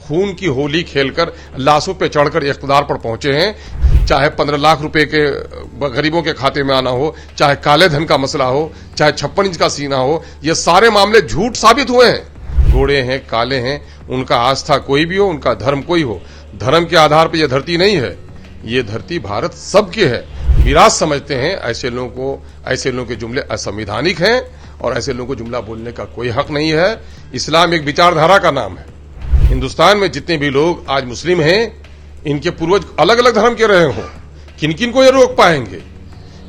खून की होली खेलकर लाशों पे चढ़कर इख्तिदार पर पहुंचे हैं। चाहे 15 लाख रुपए के गरीबों के खाते में आना हो, चाहे काले धन का मसला हो, चाहे 56 इंच का सीना हो, ये सारे मामले झूठ साबित हुए हैं। गोरे हैं, काले हैं, उनका आस्था कोई भी हो, उनका धर्म कोई हो, धर्म के आधार पर यह धरती नहीं है। ये धरती भारत सबकी है। विरासत समझते हैं ऐसे लोगों के जुमले असंवैधानिक हैं और ऐसे लोगों को जुमला बोलने का कोई हक नहीं है। इस्लाम एक विचारधारा का नाम है। हिंदुस्तान में जितने भी लोग आज मुस्लिम हैं, इनके पूर्वज अलग अलग धर्म के रहे हों, किन किन को ये रोक पाएंगे?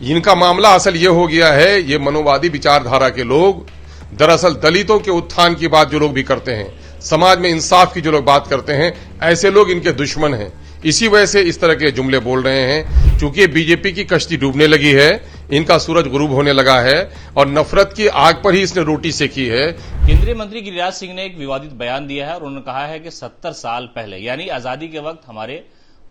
इनका मामला असल ये हो गया है, ये मनोवादी विचारधारा के लोग दरअसल दलितों के उत्थान की बात जो लोग भी करते हैं, समाज में इंसाफ की जो लोग बात करते हैं, ऐसे लोग इनके दुश्मन हैं। इसी वजह से इस तरह के जुमले बोल रहे हैं। चूंकि बीजेपी की कश्ती डूबने लगी है, इनका सूरज गुरूब होने लगा है और नफरत की आग पर ही इसने रोटी सेकी है। केंद्रीय मंत्री गिरिराज सिंह ने एक विवादित बयान दिया है और उन्होंने कहा है कि 70 साल पहले यानी आजादी के वक्त हमारे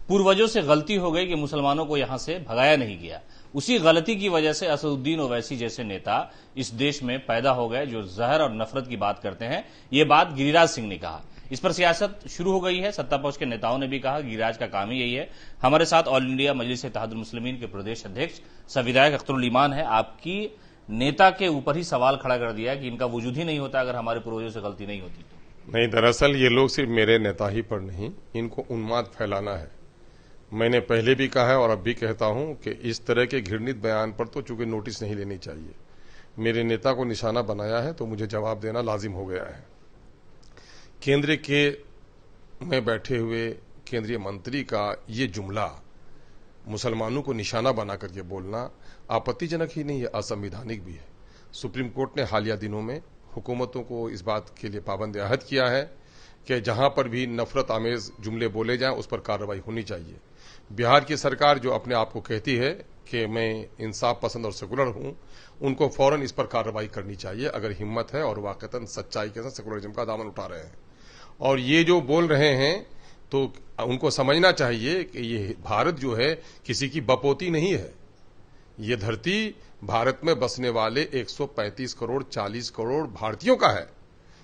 पूर्वजों से गलती हो गई कि मुसलमानों को यहां से भगाया नहीं गया। उसी गलती की वजह से असदुद्दीन ओवैसी जैसे नेता इस देश में पैदा हो गए जो जहर और नफरत की बात करते हैं। ये बात गिरिराज सिंह ने कहा। इस पर सियासत शुरू हो गई है। सत्ता पक्ष के नेताओं ने भी कहा गिरिराज का काम ही यही है। हमारे साथ ऑल इंडिया मजलिस-ए-इत्तेहादुल मुस्लिमीन के प्रदेश अध्यक्ष सह विधायक अख्तरुल ईमान है। आपकी नेता के ऊपर ही सवाल खड़ा कर दिया है कि इनका वजूद ही नहीं होता अगर हमारे पूर्वजों से गलती नहीं होती तो। नहीं, दरअसल ये लोग सिर्फ मेरे नेता ही पर नहीं, इनको उन्माद फैलाना है। मैंने पहले भी कहा है और अब भी कहता हूं कि इस तरह के घृणित बयान पर तो चूंकि नोटिस नहीं लेनी चाहिए। मेरे नेता को निशाना बनाया है तो मुझे जवाब देना लाजिम हो गया है। केंद्र के में बैठे हुए केंद्रीय मंत्री का ये जुमला मुसलमानों को निशाना बनाकर के बोलना आपत्तिजनक ही नहीं है, असंवैधानिक भी है। सुप्रीम कोर्ट ने हालिया दिनों में हुकूमतों को इस बात के लिए पाबंद अहद किया है कि जहां पर भी नफरत आमेज जुमले बोले जाएं उस पर कार्रवाई होनी चाहिए। बिहार की सरकार जो अपने आप को कहती है कि मैं इंसाफ पसंद और सेकुलर हूं, उनको फौरन इस पर कार्रवाई करनी चाहिए अगर हिम्मत है और वाकईतन सच्चाई के साथ सेकुलरिज्म का दामन उठा रहे हैं। और ये जो बोल रहे हैं तो उनको समझना चाहिए कि ये भारत जो है किसी की बपोती नहीं है। ये धरती भारत में बसने वाले 135 करोड़ 40 करोड़ भारतीयों का है।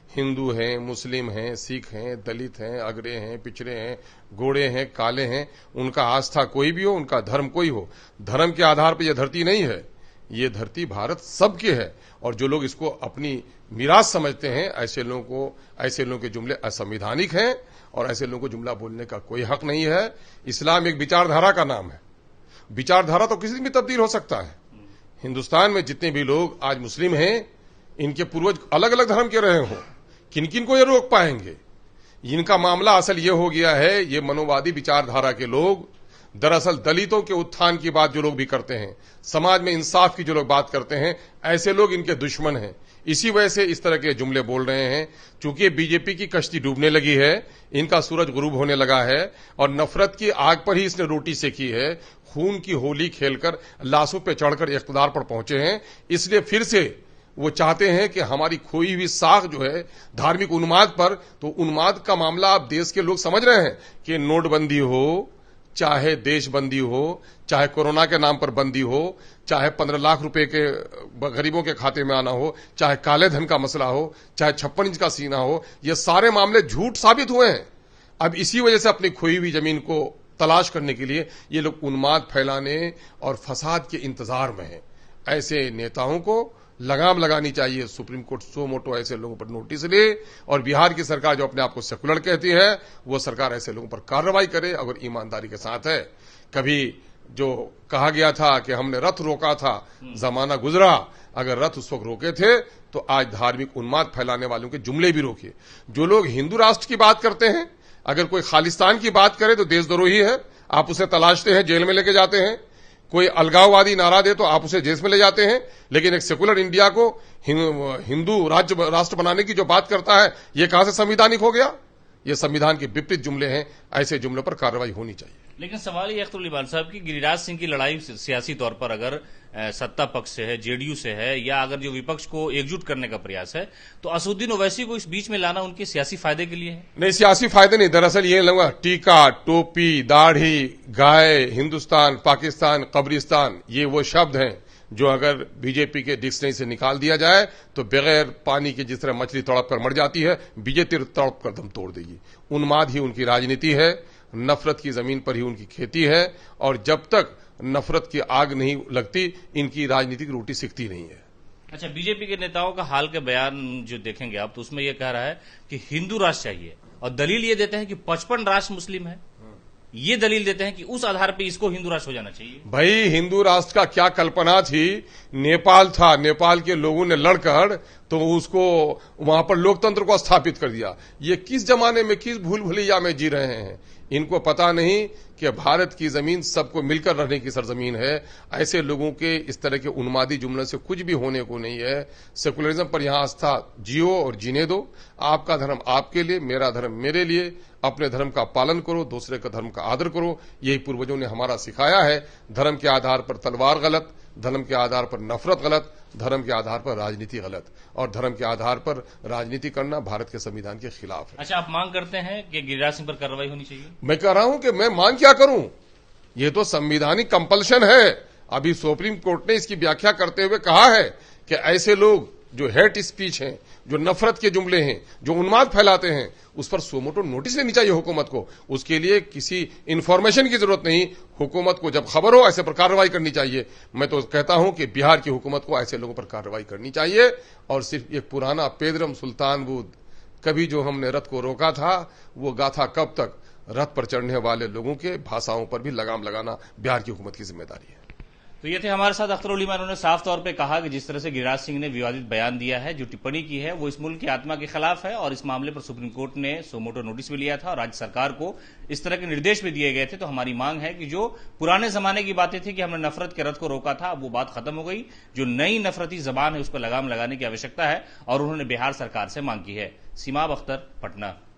हिंदू हैं, मुस्लिम हैं, सिख हैं, दलित हैं, अगरे हैं, पिछड़े हैं, गोरे हैं, काले हैं, उनका आस्था कोई भी हो, उनका धर्म कोई हो, धर्म के आधार पर यह धरती नहीं है। ये धरती भारत सबकी है और जो लोग इसको अपनी विरासत समझते हैं ऐसे लोगों के जुमले असंवैधानिक हैं और ऐसे लोगों को जुमला बोलने का कोई हक नहीं है। इस्लाम एक विचारधारा का नाम है। विचारधारा तो किसी भी तब्दील हो सकता है। हिंदुस्तान में जितने भी लोग आज मुस्लिम हैं, इनके पूर्वज अलग अलग धर्म के रहे हों, किन किन को ये रोक पाएंगे? इनका मामला असल ये हो गया है, ये मनोवादी विचारधारा के लोग दरअसल दलितों के उत्थान की बात जो लोग भी करते हैं, समाज में इंसाफ की जो लोग बात करते हैं, ऐसे लोग इनके दुश्मन हैं। इसी वजह से इस तरह के जुमले बोल रहे हैं। चूंकि बीजेपी की कश्ती डूबने लगी है, इनका सूरज गुरूब होने लगा है और नफरत की आग पर ही इसने रोटी सेकी है। खून की होली खेलकर लाशों पे चढ़कर इख्तिदार पर पहुंचे हैं। इसलिए फिर से वो चाहते हैं कि हमारी खोई हुई साख जो है धार्मिक उन्माद पर, तो उन्माद का मामला आप देश के लोग समझ रहे हैं कि नोटबंदी हो, चाहे देशबंदी हो, चाहे कोरोना के नाम पर बंदी हो, चाहे 15 लाख रुपए के गरीबों के खाते में आना हो, चाहे काले धन का मसला हो, चाहे 56 इंच का सीना हो, ये सारे मामले झूठ साबित हुए हैं। अब इसी वजह से अपनी खोई हुई जमीन को तलाश करने के लिए ये लोग उन्माद फैलाने और फसाद के इंतजार में हैं। ऐसे नेताओं को लगाम लगानी चाहिए। सुप्रीम कोर्ट सो मोटो ऐसे लोगों पर नोटिस ले और बिहार की सरकार जो अपने आप को सेकुलर कहती है, वो सरकार ऐसे लोगों पर कार्रवाई करे अगर ईमानदारी के साथ है। कभी जो कहा गया था कि हमने रथ रोका था, जमाना गुजरा, अगर रथ उस वक्त रोके थे तो आज धार्मिक उन्माद फैलाने वालों के जुमले भी रोकिए। जो लोग हिंदू राष्ट्र की बात करते हैं, अगर कोई खालिस्तान की बात करे तो देशद्रोही है, आप उसे तलाशते हैं, जेल में लेके जाते हैं। कोई अलगाववादी नारा दे तो आप उसे जेल में ले जाते हैं। लेकिन एक सेकुलर इंडिया को हिंदू राष्ट्र बनाने की जो बात करता है, यह कहां से संवैधानिक हो गया? ये संविधान के विपरीत जुमले हैं। ऐसे जुमलों पर कार्रवाई होनी चाहिए। लेकिन सवाल ये अख्तरुल ईमान साहब की गिरिराज सिंह की लड़ाई सियासी तौर पर अगर सत्ता पक्ष से है, जेडीयू से है, या अगर जो विपक्ष को एकजुट करने का प्रयास है, तो असदुद्दीन ओवैसी को इस बीच में लाना उनके सियासी फायदे के लिए है? नहीं, सियासी फायदे नहीं। दरअसल ये लगा टीका, टोपी, दाढ़ी, गाय, हिंदुस्तान, पाकिस्तान, कब्रिस्तान, ये वो शब्द हैं जो अगर बीजेपी के डिक्शनरी से निकाल दिया जाए तो बगैर पानी के जिस तरह मछली तड़प कर मर जाती है, बीजेपी तड़प कर दम तोड़ देगी। उन्माद ही उनकी राजनीति है, नफरत की जमीन पर ही उनकी खेती है, और जब तक नफरत की आग नहीं लगती इनकी राजनीतिक रोटी सिकती नहीं है। अच्छा, बीजेपी के नेताओं का हाल के बयान जो देखेंगे आप, तो उसमें यह कह रहा है कि हिंदू राष्ट्र चाहिए, और दलील ये देते हैं कि 55 राष्ट्र मुस्लिम है। ये दलील देते हैं कि उस आधार पे इसको हिंदू राष्ट्र हो जाना चाहिए। भाई, हिंदू राष्ट्र का क्या कल्पना थी? नेपाल था, नेपाल के लोगों ने लड़कर तो उसको वहां पर लोकतंत्र को स्थापित कर दिया। ये किस जमाने में, किस भूल भुलैया में जी रहे हैं? इनको पता नहीं कि भारत की जमीन सबको मिलकर रहने की सरजमीन है। ऐसे लोगों के इस तरह के उन्मादी जुमले से कुछ भी होने को नहीं है। सेकुलरिज्म पर यहां आस्था जियो और जीने दो। आपका धर्म आपके लिए, मेरा धर्म मेरे लिए। अपने धर्म का पालन करो, दूसरे का धर्म का आदर करो। यही पूर्वजों ने हमारा सिखाया है। धर्म के आधार पर तलवार गलत, धर्म के आधार पर नफरत गलत, धर्म के आधार पर राजनीति गलत, और धर्म के आधार पर राजनीति करना भारत के संविधान के खिलाफ है। अच्छा, आप मांग करते हैं कि गिरिराज सिंह पर कार्रवाई होनी चाहिए? मैं कह रहा हूं कि मैं मांग क्या करूं? ये तो संवैधानिक कंपल्शन है। अभी सुप्रीम कोर्ट ने इसकी व्याख्या करते हुए कहा है कि ऐसे लोग जो हेट स्पीच हैं, जो नफरत के जुमले हैं, जो उन्माद फैलाते हैं, उस पर सुमोटो नोटिस लेनी चाहिए हुकूमत को। उसके लिए किसी इंफॉर्मेशन की जरूरत नहीं, हुकूमत को जब खबर हो ऐसे पर कार्रवाई करनी चाहिए। मैं तो कहता हूं कि बिहार की हुकूमत को ऐसे लोगों पर कार्रवाई करनी चाहिए। और सिर्फ एक पुराना पेदरम सुल्तान बुद्ध, कभी जो हमने रथ को रोका था, वो गाथा कब तक रथ पर चढ़ने वाले लोगों के भाषाओं पर भी लगाम लगाना बिहार की हुकूमत की जिम्मेदारी है। तो ये थे हमारे साथ अख्तर उल ईमान। उन्होंने साफ तौर पे कहा कि जिस तरह से गिरिराज सिंह ने विवादित बयान दिया है, जो टिप्पणी की है, वो इस मुल्क की आत्मा के खिलाफ है, और इस मामले पर सुप्रीम कोर्ट ने सुमोटो नोटिस भी लिया था और राज्य सरकार को इस तरह के निर्देश भी दिए गए थे। तो हमारी मांग है कि जो पुराने जमाने की बातें थी कि हमने नफरत के रथ को रोका था, अब वो बात खत्म हो गई। जो नई नफरती जबान है उस पर लगाम लगाने की आवश्यकता है, और उन्होंने बिहार सरकार से मांग की है। सीमाब अख्तर, पटना।